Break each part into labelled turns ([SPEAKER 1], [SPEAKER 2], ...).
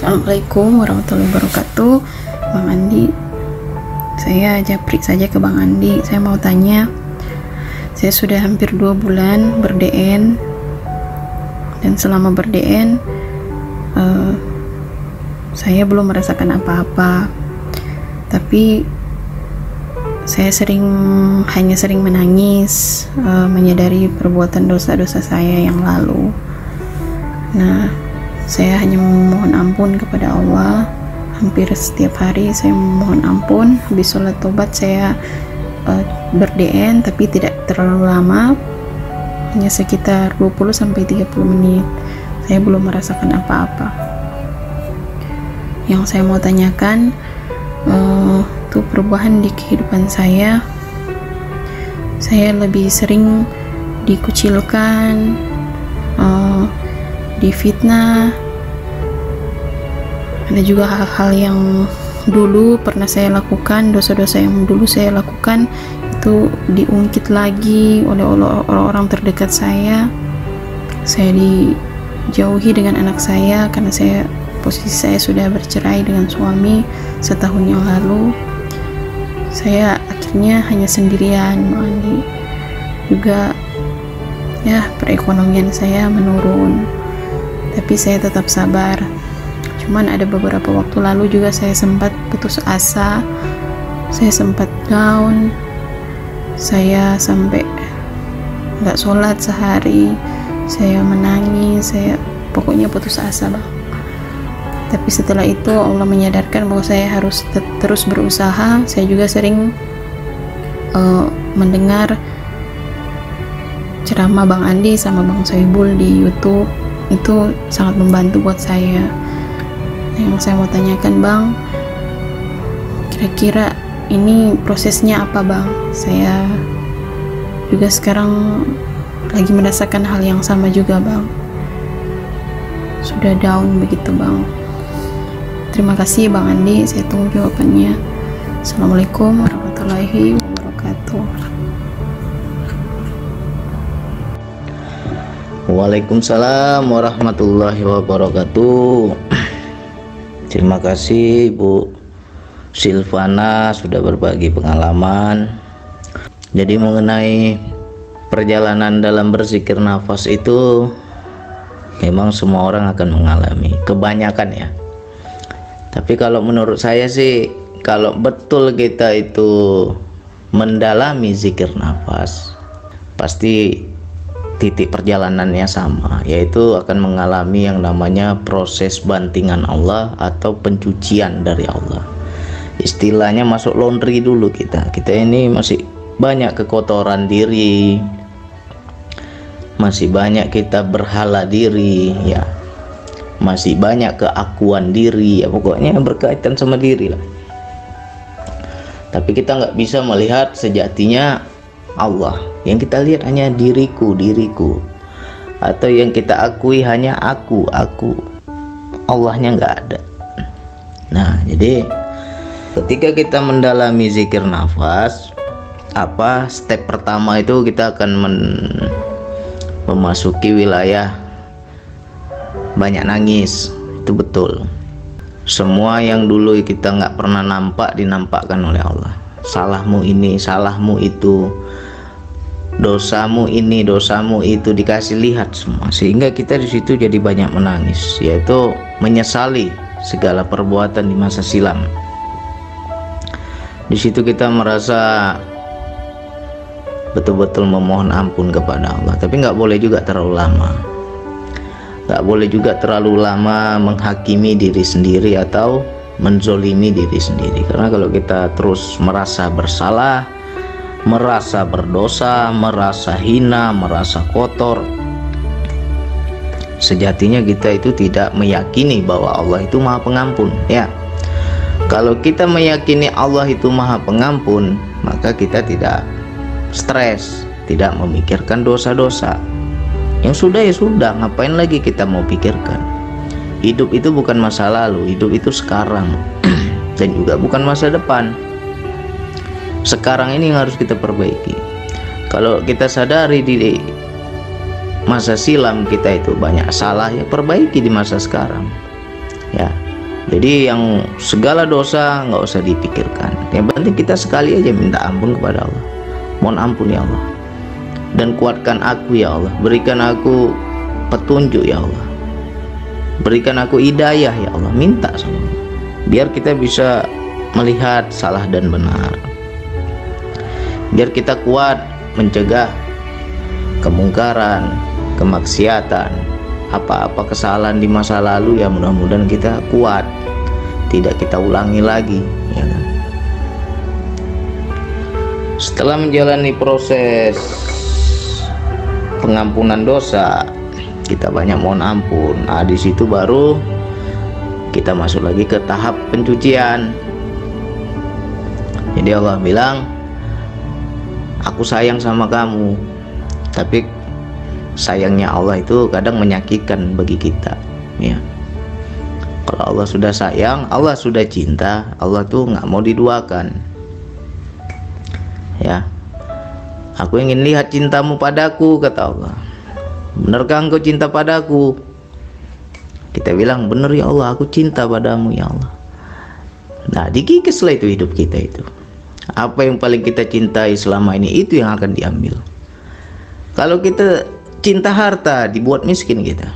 [SPEAKER 1] Assalamualaikum warahmatullahi wabarakatuh. Bang Andi, saya japri saja ke Bang Andi. Saya mau tanya, saya sudah hampir 2 bulan ber-DN, dan selama ber-DN saya belum merasakan apa-apa, tapi saya hanya sering menangis, menyadari perbuatan dosa-dosa saya yang lalu. Nah, saya hanya memohon ampun kepada Allah. Hampir setiap hari saya memohon ampun. Habis sholat tobat saya ber-DN, tapi tidak terlalu lama, hanya sekitar 20-30 menit. Saya belum merasakan apa-apa. Yang saya mau tanyakan, itu perubahan di kehidupan saya lebih sering dikucilkan, difitnah. Ada juga hal-hal yang dulu pernah saya lakukan, dosa-dosa yang dulu saya lakukan itu diungkit lagi oleh orang-orang terdekat saya. Saya dijauhi dengan anak saya karena posisi saya sudah bercerai dengan suami setahun yang lalu. Saya akhirnya hanya sendirian, Andi. Juga ya, perekonomian saya menurun, tapi saya tetap sabar. Cuman ada beberapa waktu lalu juga saya sempat putus asa, saya sempat down, saya sampai nggak sholat sehari, saya menangis, saya pokoknya putus asa, Bang. Tapi setelah itu Allah menyadarkan bahwa saya harus terus berusaha. Saya juga sering mendengar ceramah Bang Andi sama Bang Soebul di YouTube, itu sangat membantu buat saya. Yang saya mau tanyakan, Bang, kira-kira ini prosesnya apa, Bang? Saya juga sekarang lagi merasakan hal yang sama juga, Bang. Sudah down begitu, Bang. Terima kasih, Bang Andi. Saya tunggu jawabannya. Assalamualaikum warahmatullahi wabarakatuh.
[SPEAKER 2] Waalaikumsalam warahmatullahi wabarakatuh. Terima kasih Bu Silvana sudah berbagi pengalaman. Jadi mengenai perjalanan dalam berzikir nafas itu memang semua orang akan mengalami, kebanyakan ya. Tapi kalau menurut saya sih, kalau betul kita itu mendalami zikir nafas, pasti titik perjalanannya sama, yaitu akan mengalami yang namanya proses bantingan Allah atau pencucian dari Allah. Istilahnya masuk laundry dulu kita ini masih banyak kekotoran diri, masih banyak kita berhala diri ya, masih banyak keakuan diri ya, pokoknya berkaitan sama diri lah. Tapi kita nggak bisa melihat sejatinya Allah. Yang kita lihat hanya diriku, atau yang kita akui hanya aku. Allahnya nggak ada. Nah, jadi ketika kita mendalami zikir nafas, step pertama itu kita akan memasuki wilayah banyak nangis. Itu betul. Semua yang dulu kita nggak pernah nampak dinampakkan oleh Allah. Salahmu ini, salahmu itu, dosamu ini, dosamu itu dikasih lihat semua, sehingga kita di situ jadi banyak menangis, yaitu menyesali segala perbuatan di masa silam. Di situ kita merasa betul-betul memohon ampun kepada Allah. Tapi nggak boleh juga terlalu lama. Nggak boleh juga terlalu lama menghakimi diri sendiri atau menzolimi diri sendiri. Karena kalau kita terus merasa bersalah, merasa berdosa, merasa hina, merasa kotor, sejatinya kita itu tidak meyakini bahwa Allah itu Maha Pengampun ya. Kalau kita meyakini Allah itu Maha Pengampun, maka kita tidak stres, tidak memikirkan dosa-dosa. Yang sudah ya sudah, ngapain lagi kita mau pikirkan. Hidup itu bukan masa lalu, hidup itu sekarang dan juga bukan masa depan. Sekarang ini yang harus kita perbaiki. Kalau kita sadari di masa silam kita itu banyak salah, ya perbaiki di masa sekarang ya. Jadi yang segala dosa nggak usah dipikirkan. Yang penting kita sekali aja minta ampun kepada Allah. Mohon ampun ya Allah. Dan kuatkan aku ya Allah. Berikan aku petunjuk ya Allah. Berikan aku hidayah ya Allah. Minta sama Allah. Biar kita bisa melihat salah dan benar. Biar kita kuat mencegah kemungkaran, kemaksiatan, apa-apa kesalahan di masa lalu ya, mudah-mudahan kita kuat, tidak kita ulangi lagi ya kan? Setelah menjalani proses pengampunan dosa, kita banyak mohon ampun. Nah, di situ baru kita masuk lagi ke tahap pencucian. Jadi Allah bilang, aku sayang sama kamu, tapi sayangnya Allah itu kadang menyakitkan bagi kita ya. Kalau Allah sudah sayang, Allah sudah cinta, Allah tuh nggak mau diduakan ya. Aku ingin lihat cintamu padaku, kata Allah. Benarkah engkau cinta padaku? Kita bilang, benar ya Allah, aku cinta padamu ya Allah. Nah, dikikislah itu hidup kita itu. Apa yang paling kita cintai selama ini, itu yang akan diambil. Kalau kita cinta harta, dibuat miskin kita.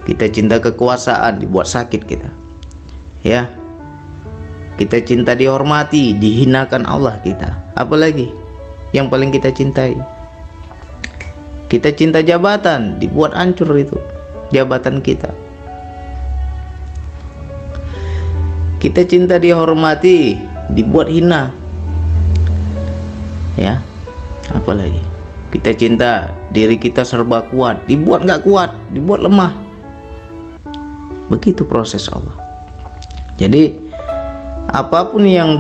[SPEAKER 2] Kita cinta kekuasaan, dibuat sakit kita ya. Kita cinta dihormati, dihinakan Allah kita. Apalagi yang paling kita cintai? Kita cinta jabatan, dibuat hancur itu jabatan kita. Kita cinta dihormati, dibuat hina ya. Apalagi kita cinta diri kita serba kuat, dibuat nggak kuat, dibuat lemah. Begitu proses Allah. Jadi apapun yang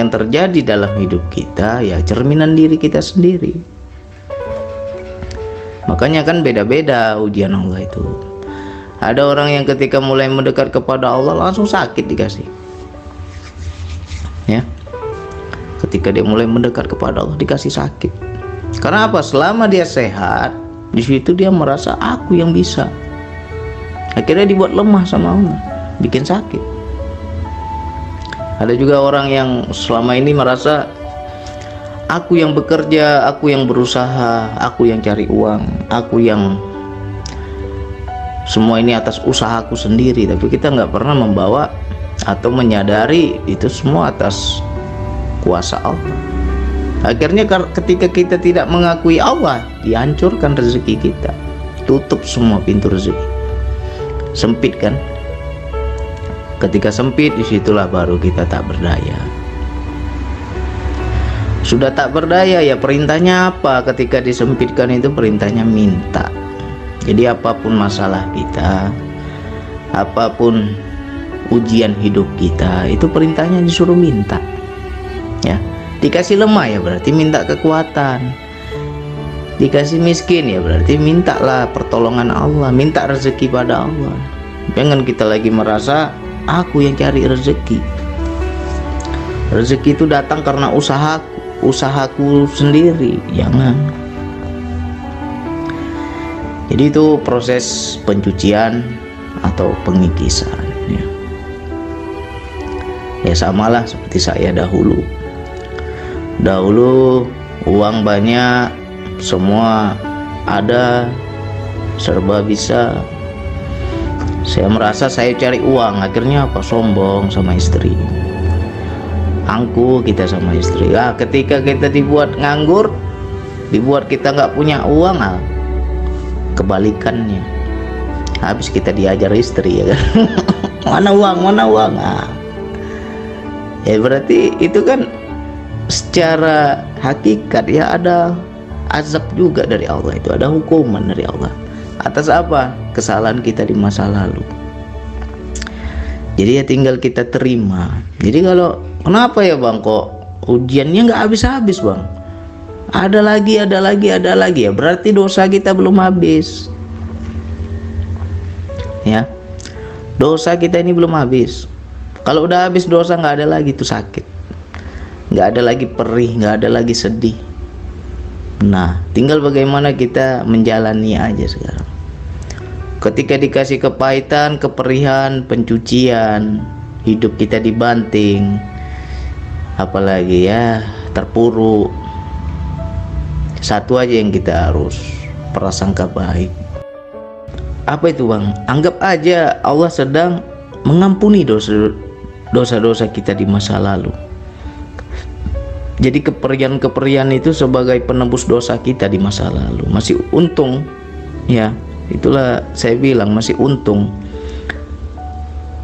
[SPEAKER 2] terjadi dalam hidup kita ya cerminan diri kita sendiri. Makanya kan beda-beda ujian Allah itu. Ada orang yang ketika mulai mendekat kepada Allah langsung sakit dikasih ya. Ketika dia mulai mendekat kepada Allah dikasih sakit. Karena apa? Selama dia sehat, di situ dia merasa aku yang bisa. Akhirnya dibuat lemah sama Allah, bikin sakit. Ada juga orang yang selama ini merasa aku yang bekerja, aku yang berusaha, aku yang cari uang, aku yang semua ini atas usahaku sendiri. Tapi kita nggak pernah membawa atau menyadari itu semua atas kuasa Allah. Akhirnya ketika kita tidak mengakui Allah, dihancurkan rezeki kita, tutup semua pintu rezeki, sempit kan. Ketika sempit, disitulah baru kita tak berdaya. Sudah tak berdaya ya, perintahnya apa? Ketika disempitkan itu perintahnya minta. Jadi apapun masalah kita, apapun ujian hidup kita, itu perintahnya disuruh minta ya. Dikasih lemah ya berarti minta kekuatan. Dikasih miskin ya berarti mintalah pertolongan Allah, minta rezeki pada Allah. Jangan kita lagi merasa aku yang cari rezeki. Rezeki itu datang karena usahaku sendiri. Jangan. Jadi itu proses pencucian atau pengikisan ya. Ya samalah seperti saya dahulu uang banyak, semua ada, serba bisa. Saya merasa saya cari uang, akhirnya apa? Sombong sama istri, angkuh kita sama istri. Ketika kita dibuat nganggur, dibuat kita nggak punya uang, kebalikannya, habis kita diajar istri ya kan. mana uang ya berarti itu kan secara hakikat ya ada azab juga dari Allah, itu ada hukuman dari Allah atas apa? Kesalahan kita di masa lalu. Jadi ya tinggal kita terima. Jadi kalau kenapa ya bang kok ujiannya nggak habis-habis bang, ada lagi ya, berarti dosa kita belum habis ya. Dosa kita ini belum habis. Kalau udah habis dosa nggak ada lagi tuh sakit, nggak ada lagi perih, nggak ada lagi sedih. Nah tinggal bagaimana kita menjalani aja sekarang. Ketika dikasih kepahitan, keperihan, pencucian, hidup kita dibanting, apalagi ya terpuruk, satu aja yang kita harus prasangka baik. Apa itu bang? Anggap aja Allah sedang mengampuni dosa-dosa kita di masa lalu. Jadi keperihan-keperihan itu sebagai penebus dosa kita di masa lalu. Masih untung ya, itulah saya bilang masih untung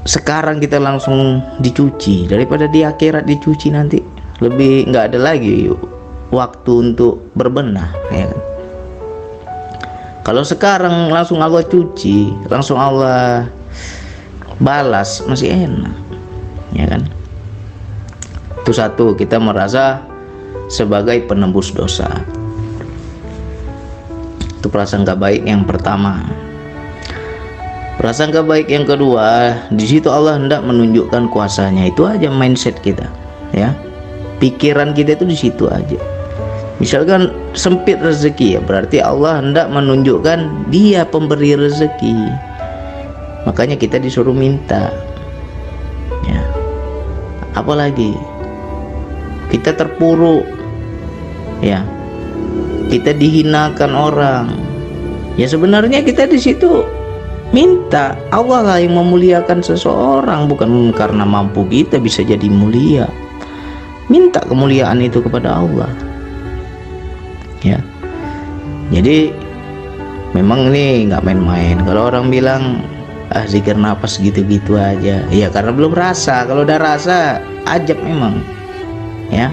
[SPEAKER 2] sekarang kita langsung dicuci daripada di akhirat dicuci nanti. Lebih nggak ada lagi waktu untuk berbenah ya kan. Kalau sekarang langsung Allah cuci, langsung Allah balas, masih enak ya kan. Itu satu, kita merasa sebagai penembus dosa. Itu prasangka baik yang pertama. Prasangka baik yang kedua, di situ Allah hendak menunjukkan kuasanya. Itu aja mindset kita ya. Pikiran kita itu di situ aja. Misalkan sempit rezeki ya, berarti Allah hendak menunjukkan Dia pemberi rezeki. Makanya kita disuruh minta ya. Apalagi kita terpuruk ya, kita dihinakan orang ya, sebenarnya kita di situ minta. Allah lah yang memuliakan seseorang, bukan karena mampu kita bisa jadi mulia. Minta kemuliaan itu kepada Allah ya. Jadi memang ini nggak main-main. Kalau orang bilang zikir nafas gitu-gitu aja ya, karena belum rasa. Kalau udah rasa ajab memang ya.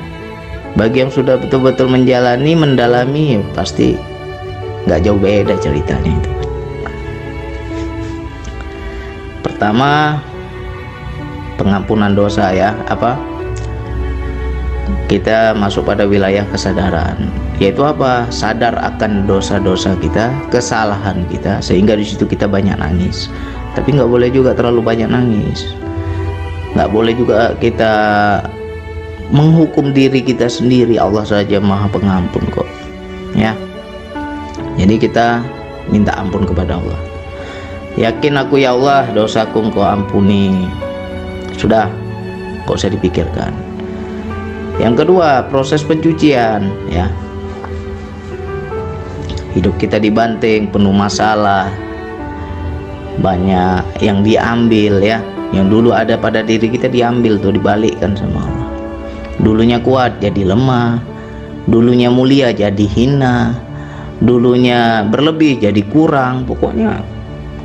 [SPEAKER 2] Bagi yang sudah betul-betul menjalani, mendalami ya, pasti nggak jauh beda ceritanya itu. Pertama, pengampunan dosa ya, kita masuk pada wilayah kesadaran, yaitu apa? Sadar akan dosa-dosa kita, kesalahan kita, sehingga di situ kita banyak nangis. Tapi nggak boleh juga terlalu banyak nangis. Nggak boleh juga kita menghukum diri kita sendiri. Allah saja Maha Pengampun kok ya. Jadi kita minta ampun kepada Allah. Yakin aku ya Allah, dosaku Engkau ampuni. Sudah, kok usah dipikirkan. Yang kedua, proses pencucian ya. Hidup kita dibanting, penuh masalah, banyak yang diambil ya. Yang dulu ada pada diri kita diambil tuh, dibalikkan sama Allah. Dulunya kuat jadi lemah, dulunya mulia jadi hina, dulunya berlebih jadi kurang. Pokoknya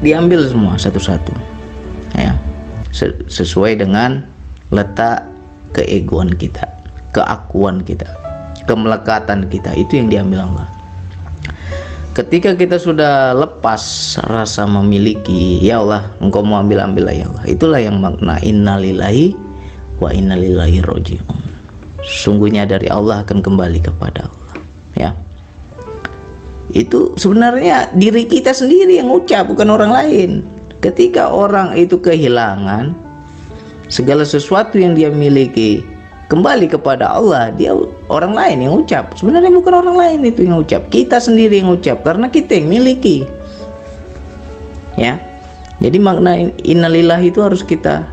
[SPEAKER 2] diambil semua satu-satu ya, sesuai dengan letak keegoan kita, keakuan kita, kemelekatan kita. Itu yang diambil Allah. Ketika kita sudah lepas rasa memiliki, ya Allah Engkau mau ambil ya Allah. Itulah yang makna innalillahi wa innalillahi roji'un. Sungguhnya dari Allah akan kembali kepada Allah ya. Itu sebenarnya diri kita sendiri yang ucap, bukan orang lain. Ketika orang itu kehilangan segala sesuatu yang dia miliki, kembali kepada Allah, dia orang lain yang ucap. Sebenarnya bukan orang lain itu yang ucap, kita sendiri yang ucap, karena kita yang miliki ya. Jadi makna innalillahi itu harus kita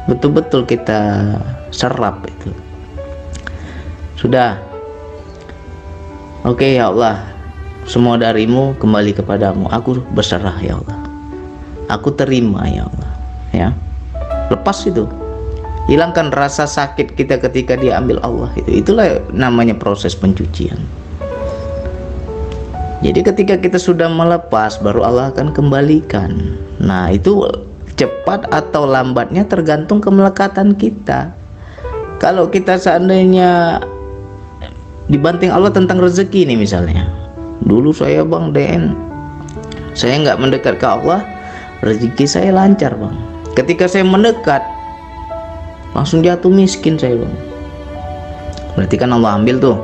[SPEAKER 2] betul-betul kita serap itu. Sudah, oke ya Allah, semua darimu, kembali kepadamu. Aku berserah ya Allah, aku terima ya Allah ya. Lepas itu, hilangkan rasa sakit kita ketika diambil Allah itu. Itulah namanya proses pencucian. Jadi ketika kita sudah melepas, baru Allah akan kembalikan. Nah itu cepat atau lambatnya tergantung kemelekatan kita. Kalau kita seandainya dibanting Allah tentang rezeki nih misalnya, dulu saya Bang DN, saya nggak mendekat ke Allah, rezeki saya lancar Bang. Ketika saya mendekat, langsung jatuh miskin saya Bang. Berarti kan Allah ambil tuh,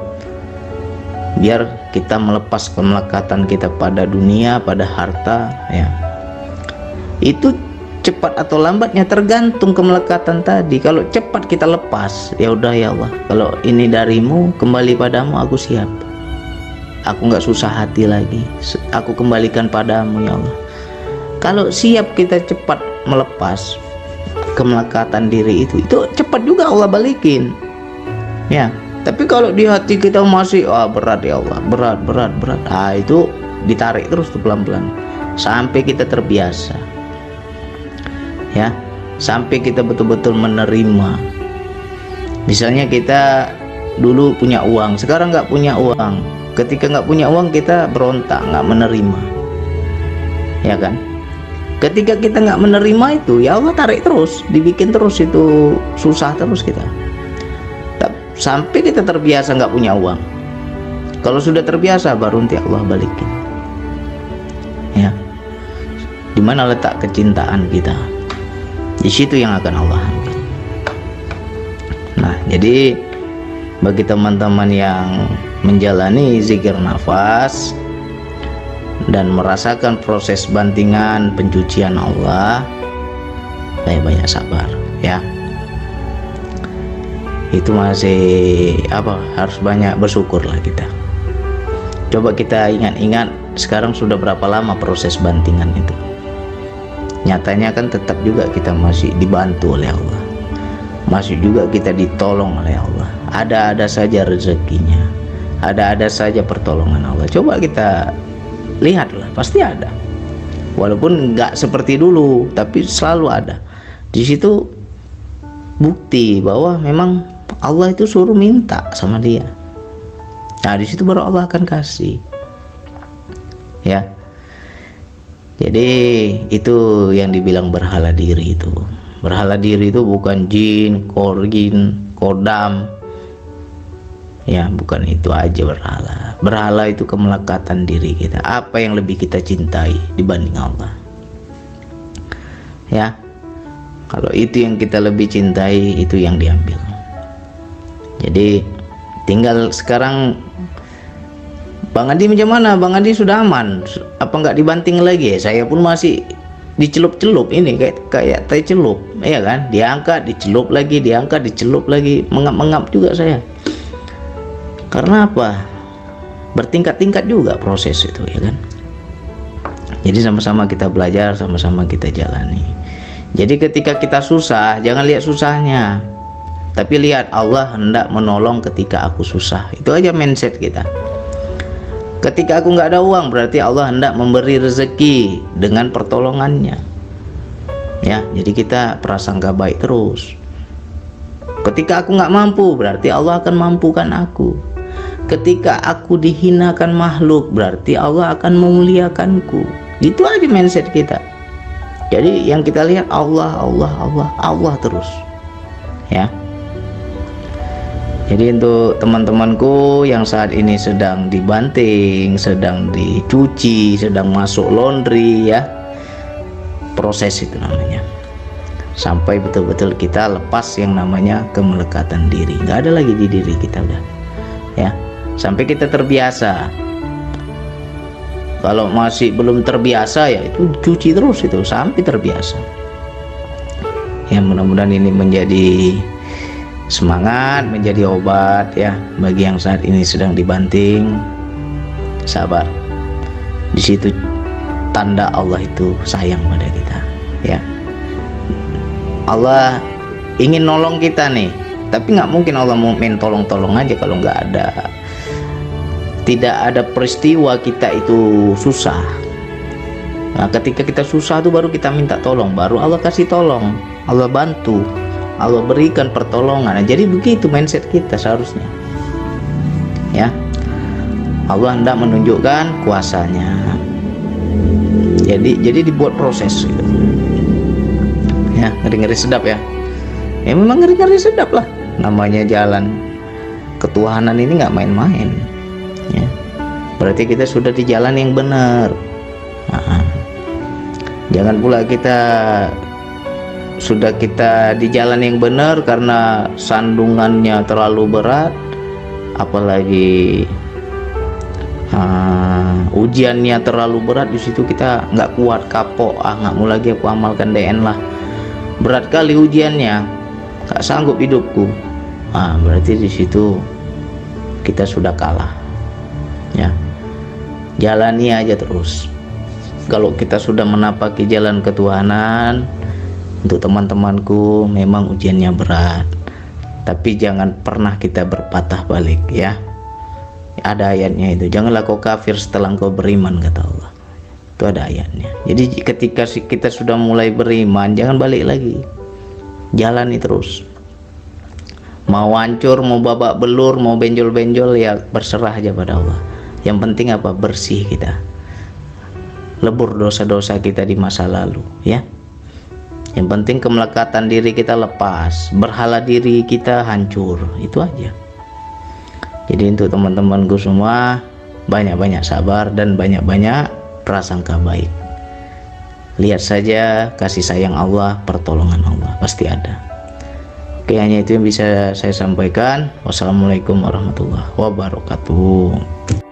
[SPEAKER 2] biar kita melepas kemelekatan kita pada dunia, pada harta ya. Itu cepat atau lambatnya tergantung kemelekatan tadi. Kalau cepat kita lepas, ya udah ya Allah, kalau ini darimu, kembali padamu, aku siap. Aku nggak susah hati lagi, aku kembalikan padamu ya Allah. Kalau siap kita cepat melepas kemelekatan diri itu cepat juga Allah balikin. Ya, tapi kalau di hati kita masih berat ya Allah, berat, itu ditarik terus tuh pelan-pelan sampai kita terbiasa. Ya, sampai kita betul-betul menerima. Misalnya kita dulu punya uang, sekarang nggak punya uang. Ketika nggak punya uang kita berontak, nggak menerima, ya kan? Ketika kita nggak menerima itu, ya Allah tarik terus, dibikin terus itu susah terus kita. Sampai kita terbiasa nggak punya uang. Kalau sudah terbiasa, baru nanti Allah balikin. Ya, dimana letak kecintaan kita? Di situ yang akan Allah ambil. Nah, jadi bagi teman-teman yang menjalani zikir nafas dan merasakan proses bantingan pencucian Allah, banyak sabar ya. Itu masih harus banyak bersyukur lah kita. Coba kita ingat-ingat sekarang sudah berapa lama proses bantingan itu. Nyatanya kan tetap juga kita masih dibantu oleh Allah, masih juga kita ditolong oleh Allah. Ada saja rezekinya, ada saja pertolongan Allah. Coba kita lihatlah, pasti ada. Walaupun nggak seperti dulu, tapi selalu ada. Di situ bukti bahwa memang Allah itu suruh minta sama Dia. Nah, di situ baru Allah akan kasih. Ya. Jadi itu yang dibilang berhala diri itu. Berhala diri itu bukan jin, korgin, kodam. Ya, bukan itu aja berhala. Berhala itu kemelekatan diri kita. Apa yang lebih kita cintai dibanding Allah? Ya. Kalau itu yang kita lebih cintai, itu yang diambil. Jadi tinggal sekarang Bang Adi macam mana? Bang Adi sudah aman? Apa nggak dibanting lagi? Saya pun masih dicelup-celup ini kayak tai celup, ya kan? Diangkat, dicelup lagi, diangkat, dicelup lagi, mengap-mengap juga saya. Karena apa? Bertingkat-tingkat juga proses itu, ya kan? Jadi sama-sama kita belajar, sama-sama kita jalani. Jadi ketika kita susah, jangan lihat susahnya, tapi lihat Allah hendak menolong ketika aku susah. Itu aja mindset kita. Ketika aku nggak ada uang, berarti Allah hendak memberi rezeki dengan pertolongannya. Ya, jadi kita prasangka baik terus. Ketika aku nggak mampu, berarti Allah akan mampukan aku. Ketika aku dihinakan makhluk, berarti Allah akan memuliakanku. Itu aja mindset kita. Jadi yang kita lihat Allah terus. Ya. Jadi untuk teman-temanku yang saat ini sedang dibanting, sedang dicuci, sedang masuk laundry, ya, proses itu namanya. Sampai betul-betul kita lepas yang namanya kemelekatan diri. Nggak ada lagi di diri kita udah. Ya, sampai kita terbiasa. Kalau masih belum terbiasa, ya itu cuci terus itu sampai terbiasa. Ya, mudah-mudahan ini menjadi semangat, menjadi obat ya bagi yang saat ini sedang dibanting. Sabar, di situ tanda Allah itu sayang pada kita, ya. Allah ingin nolong kita nih, tapi nggak mungkin Allah mau main tolong-tolong aja kalau tidak ada peristiwa kita itu susah. Nah, ketika kita susah tuh baru kita minta tolong, baru Allah kasih tolong, Allah bantu, Allah berikan pertolongan. Nah, jadi begitu mindset kita seharusnya. Ya. Allah hendak menunjukkan kuasanya. Jadi dibuat proses gitu. Ya, ngeri-ngeri sedap ya. Ya memang ngeri-ngeri sedap lah. Namanya jalan ketuhanan ini nggak main-main. Ya. Berarti kita sudah di jalan yang benar. Nah, jangan pula kita sudah di jalan yang benar karena sandungannya terlalu berat, apalagi ujiannya terlalu berat, di situ kita nggak kuat, kapok, nggak mau lagi aku amalkan DN lah, berat kali ujiannya, nggak sanggup hidupku. Berarti di situ kita sudah kalah. Ya, jalani aja terus. kalau kita sudah menapaki jalan ketuhanan, untuk teman-temanku memang ujiannya berat, tapi jangan pernah kita berpatah balik ya. Ada ayatnya itu, janganlah kau kafir setelah kau beriman, kata Allah. Itu ada ayatnya. Jadi ketika kita sudah mulai beriman, jangan balik lagi, jalani terus. Mau hancur, mau babak belur, mau benjol-benjol, ya berserah aja pada Allah. Yang penting apa? Bersih kita, lebur dosa-dosa kita di masa lalu ya. Yang penting kemelekatan diri kita lepas, berhala diri kita hancur, itu aja. Jadi untuk teman-temanku semua, banyak-banyak sabar dan banyak-banyak prasangka baik. Lihat saja kasih sayang Allah, pertolongan Allah pasti ada. Oke, hanya itu yang bisa saya sampaikan. Wassalamualaikum warahmatullahi wabarakatuh.